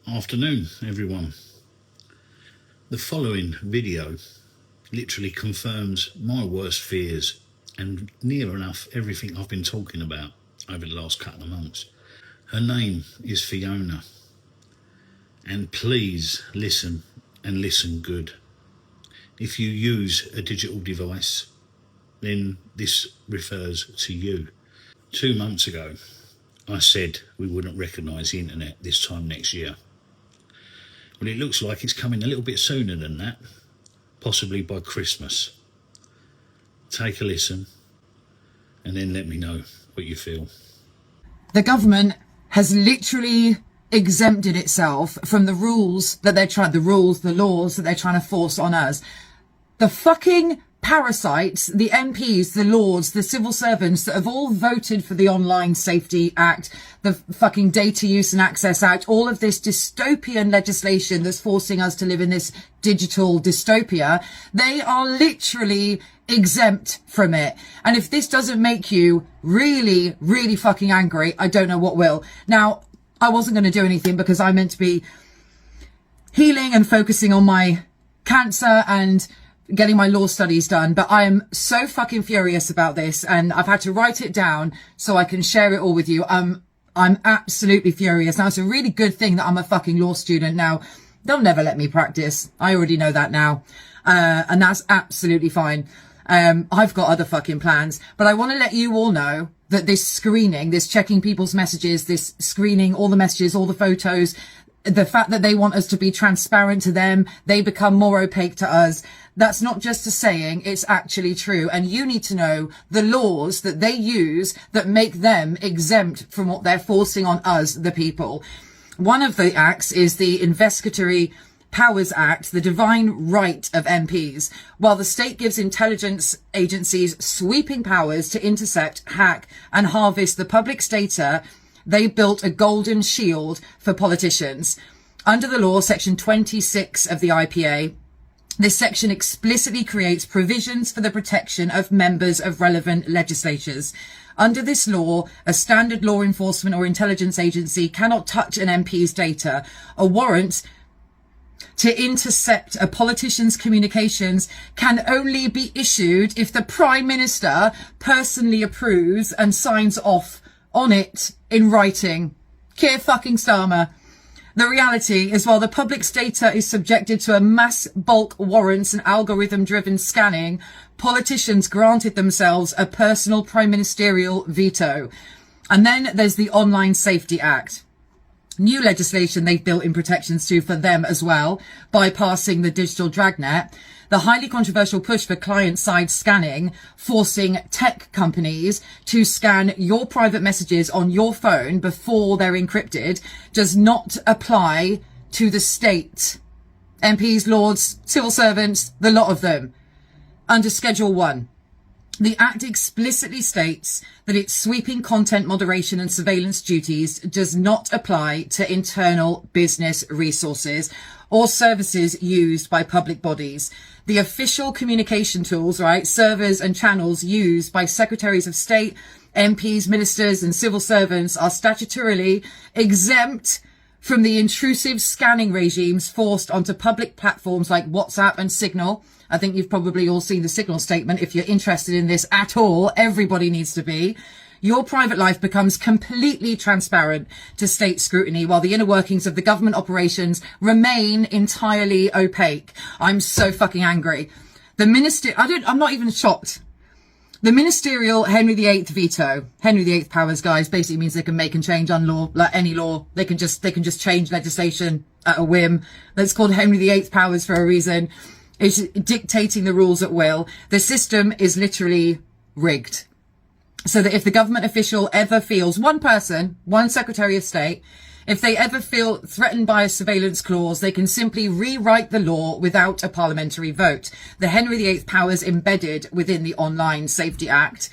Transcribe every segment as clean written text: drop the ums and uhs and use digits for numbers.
Afternoon, everyone. The following video literally confirms my worst fears and near enough everything I've been talking about over the last couple of months. Her name is Fiona, and please listen and listen good. If you use a digital device, then this refers to you. 2 months ago, I said we wouldn't recognise the internet this time next year. Well, it looks like it's coming a little bit sooner than that, possibly by Christmas. Take a listen and then let me know what you feel. The government has literally exempted itself from the rules that the laws that they're trying to force on us. The fucking parasites, the MPs, the lords, the civil servants that have all voted for the Online Safety Act, the fucking Data Use and Access Act, all of this dystopian legislation that's forcing us to live in this digital dystopia, they are literally exempt from it. And if this doesn't make you really, really fucking angry, I don't know what will. Now, I wasn't going to do anything because I meant to be healing and focusing on my cancer and getting my law studies done, but I am so fucking furious about this, and I've had to write it down so I can share it all with you. I'm absolutely furious. Now, it's a really good thing that I'm a fucking law student. Now, they'll never let me practice. I already know that now. And that's absolutely fine. I've got other fucking plans, but I want to let you all know that this screening, this checking people's messages, this screening all the messages, all the photos, the fact that they want us to be transparent to them, they become more opaque to us. That's not just a saying, it's actually true. And you need to know the laws that they use that make them exempt from what they're forcing on us, the people. One of the acts is the Investigatory Powers Act, the divine right of MPs. While the state gives intelligence agencies sweeping powers to intercept, hack and harvest the public's data, they built a golden shield for politicians. Under the law, section 26 of the IPA, this section explicitly creates provisions for the protection of members of relevant legislatures. Under this law, a standard law enforcement or intelligence agency cannot touch an MP's data. A warrant to intercept a politician's communications can only be issued if the Prime Minister personally approves and signs off on it in writing. Keir fucking Starmer. The reality is, while the public's data is subjected to a mass bulk warrants and algorithm-driven scanning, politicians granted themselves a personal prime ministerial veto. And then there's the Online Safety Act. New legislation they've built in protections to for them as well, bypassing the digital dragnet. The highly controversial push for client-side scanning, forcing tech companies to scan your private messages on your phone before they're encrypted, does not apply to the state. MPs, lords, civil servants, the lot of them. Under Schedule 1. The Act explicitly states that its sweeping content moderation and surveillance duties does not apply to internal business resources or services used by public bodies. The official communication tools, right, servers and channels used by secretaries of state, MPs, ministers and civil servants are statutorily exempt from the intrusive scanning regimes forced onto public platforms like WhatsApp and Signal. I think you've probably all seen the Signal statement. If you're interested in this at all, everybody needs to be. Your private life becomes completely transparent to state scrutiny, while the inner workings of the government operations remain entirely opaque. I'm so fucking angry. I'm not even shocked. The ministerial Henry VIII veto, Henry VIII powers, guys, basically means they can make and change on law, like any law. They can just change legislation at a whim. That's called Henry VIII powers for a reason. It's dictating the rules at will. The system is literally rigged. So that if the government official ever feels, one person, one Secretary of State, if they ever feel threatened by a surveillance clause, they can simply rewrite the law without a parliamentary vote. The Henry VIII powers embedded within the Online Safety Act.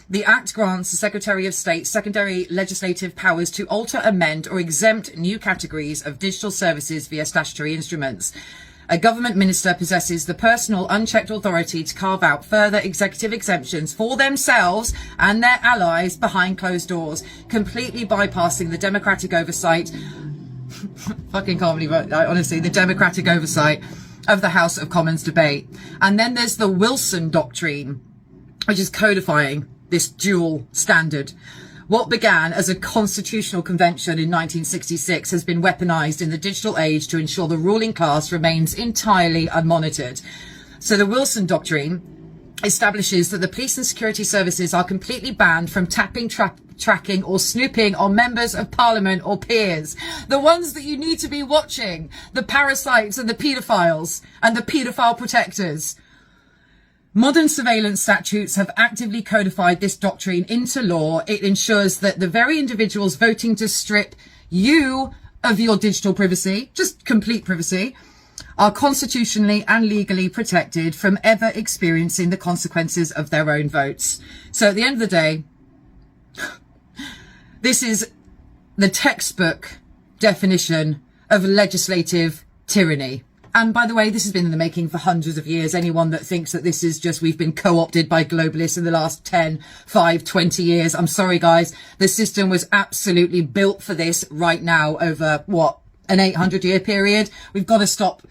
The Act grants the Secretary of State secondary legislative powers to alter, amend or exempt new categories of digital services via statutory instruments. A government minister possesses the personal unchecked authority to carve out further executive exemptions for themselves and their allies behind closed doors, completely bypassing the democratic oversight Fucking can't believe it. Honestly, the democratic oversight of the House of Commons debate. And then there's the Wilson Doctrine, which is codifying this dual standard. What began as a constitutional convention in 1966 has been weaponized in the digital age to ensure the ruling class remains entirely unmonitored. So the Wilson Doctrine establishes that the police and security services are completely banned from tapping, tracking or snooping on members of parliament or peers. The ones that you need to be watching, the parasites and the paedophiles and the paedophile protectors. Modern surveillance statutes have actively codified this doctrine into law. It ensures that the very individuals voting to strip you of your digital privacy, just complete privacy, are constitutionally and legally protected from ever experiencing the consequences of their own votes. So at the end of the day, this is the textbook definition of legislative tyranny. And by the way, this has been in the making for hundreds of years. Anyone that thinks that this is just, we've been co-opted by globalists in the last 10, 5, 20 years. I'm sorry, guys. The system was absolutely built for this right now over, what, an 800-year period? We've got to stop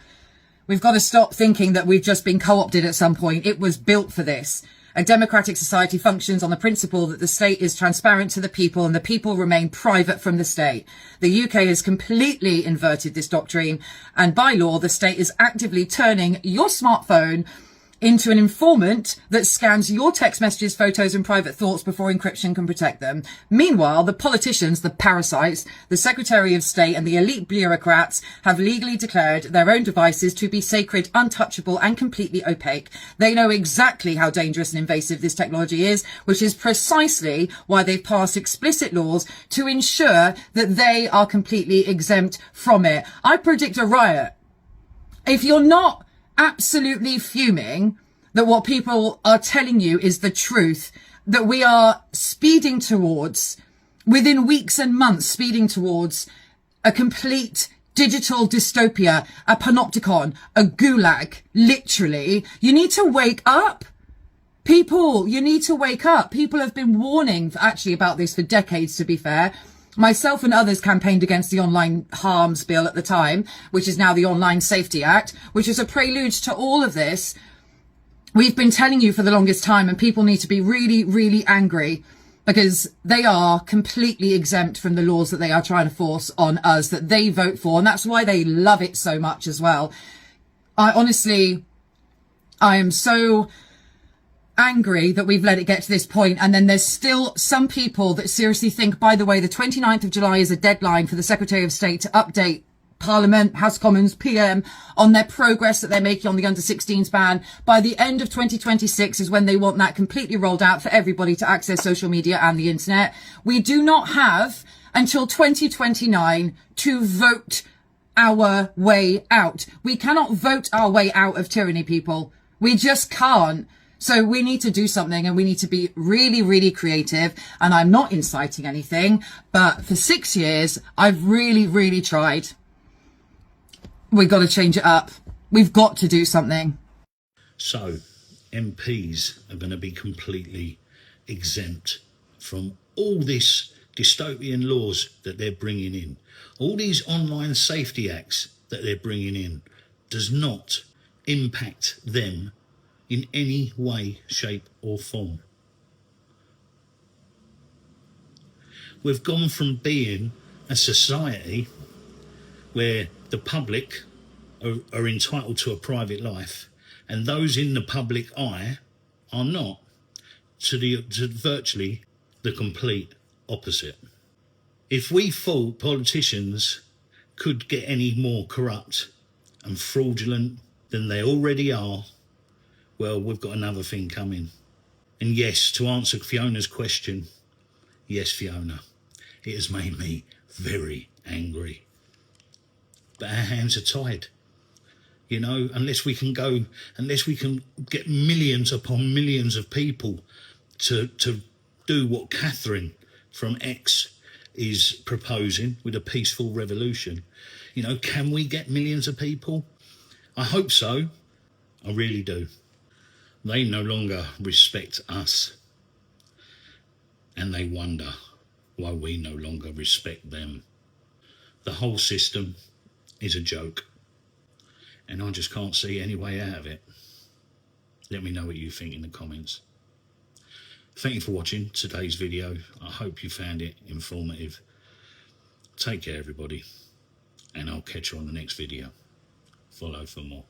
thinking that we've just been co-opted at some point. It was built for this. A democratic society functions on the principle that the state is transparent to the people and the people remain private from the state. The UK has completely inverted this doctrine, and by law, the state is actively turning your smartphone into an informant that scans your text messages, photos and private thoughts before encryption can protect them. Meanwhile, the politicians, the parasites, the Secretary of State and the elite bureaucrats have legally declared their own devices to be sacred, untouchable and completely opaque. They know exactly how dangerous and invasive this technology is, which is precisely why they've passed explicit laws to ensure that they are completely exempt from it. I predict a riot. If you're not absolutely fuming that what people are telling you is the truth, that we are speeding towards, within weeks and months, speeding towards a complete digital dystopia, a panopticon, a gulag, literally, you need to wake up. People, you need to wake up. People have been warning actually about this for decades, to be fair. Myself and others campaigned against the Online Harms Bill at the time, which is now the Online Safety Act, which is a prelude to all of this. We've been telling you for the longest time, and people need to be really, really angry because they are completely exempt from the laws that they are trying to force on us, that they vote for. And that's why they love it so much as well. I am so angry that we've let it get to this point. And then there's still some people that seriously think, by the way, the 29th of July is a deadline for the Secretary of State to update Parliament, House of Commons, PM on their progress that they're making on the under 16s ban. By the end of 2026 is when they want that completely rolled out for everybody to access social media and the internet. We do not have until 2029 to vote our way out. We cannot vote our way out of tyranny, people. We just can't. So we need to do something, and we need to be really, really creative. And I'm not inciting anything, but for 6 years, I've really, really tried. We've got to change it up. We've got to do something. So MPs are going to be completely exempt from all this dystopian laws that they're bringing in. All these online safety acts that they're bringing in does not impact them in any way, shape or form. We've gone from being a society where the public are entitled to a private life and those in the public eye are not, to virtually the complete opposite. If we thought politicians could get any more corrupt and fraudulent than they already are, well, we've got another thing coming. And yes, to answer Fiona's question, yes, Fiona, it has made me very angry. But our hands are tied. You know, unless we can get millions upon millions of people to do what Catherine from X is proposing with a peaceful revolution. You know, can we get millions of people? I hope so. I really do. They no longer respect us, and they wonder why we no longer respect them. The whole system is a joke, and I just can't see any way out of it. Let me know what you think in the comments. Thank you for watching today's video. I hope you found it informative. Take care, everybody, and I'll catch you on the next video. Follow for more.